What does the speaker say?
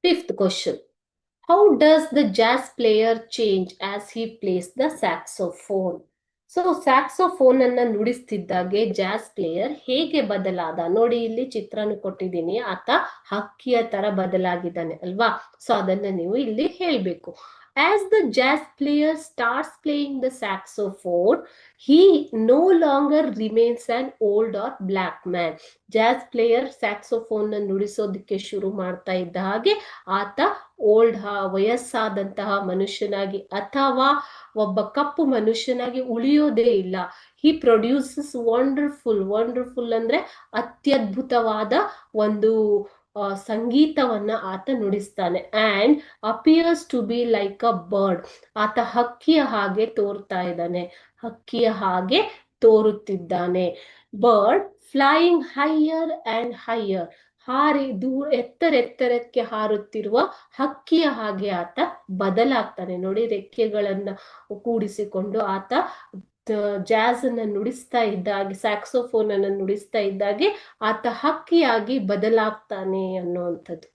Fifth question. How does the jazz player change as he plays the saxophone? So saxophone ಅನ್ನ ನುಡಿಸ್ತಿದ್ದಾಗೆ jazz player ಹೇಗೆ ಬದಲಾದ ನೋಡಿ, ಇಲ್ಲಿ ಚಿತ್ರನ ಕೊಟ್ಟಿದ್ದೀನಿ. ಆತ ಹಕ್ಕಿಯ ತರ ಬದಲಾಗಿದ್ದಾನೆ ಅಲ್ವಾ? ಸೊ ಅದನ್ನ ನೀವು ಇಲ್ಲಿ ಹೇಳ್ಬೇಕು. As the jazz player starts playing the saxophone, he no longer remains an old or black man. Jazz player saxophone ನುಡಿಸೋದಕ್ಕೆ ಶುರು ಮಾಡ್ತಾ ಇದ್ದ ಹಾಗೆ ಆತ ಓಲ್ಡ್ ವಯಸ್ಸಾದಂತಹ ಮನುಷ್ಯನಾಗಿ ಅಥವಾ ಒಬ್ಬ ಕಪ್ಪು ಮನುಷ್ಯನಾಗಿ ಉಳಿಯೋದೇ ಇಲ್ಲ. ಹಿ ಪ್ರೊಡ್ಯೂಸಸ್ ವಂಡರ್ಫುಲ್ ಅಂದ್ರೆ ಅತ್ಯದ್ಭುತವಾದ ಒಂದು ಸಂಗೀತವನ್ನ ಆತ ನುಡಿಸ್ತಾನೆ. And appears to be like a bird. ಆತ ಹಕ್ಕಿಯ ಹಾಗೆ ತೋರ್ತಾ ಇದ್ದಾನೆ, ಹಕ್ಕಿಯ ಹಾಗೆ ತೋರುತ್ತಿದ್ದಾನೆ. Bird flying higher and higher. ಹಾರಿ ದೂರ ಎತ್ತರೆತ್ತರಕ್ಕೆ ಹಾರುತ್ತಿರುವ ಹಕ್ಕಿಯ ಹಾಗೆ ಆತ ಬದಲಾಗ್ತಾನೆ. ನೋಡಿ, ರೆಕ್ಕೆಗಳನ್ನ ಕೂಡಿಸಿಕೊಂಡು ಆತ ಜಾಸ್ ಅನ್ನ ನುಡಿಸ್ತಾ ಇದ್ದಾಗೆ, ಸ್ಯಾಕ್ಸೋಫೋನ್ ಅನ್ನ ನುಡಿಸ್ತಾ ಇದ್ದಾಗೆ ಆತ ಹಕ್ಕಿಯಾಗಿ ಬದಲಾಗ್ತಾನೆ ಅನ್ನುವಂಥದ್ದು.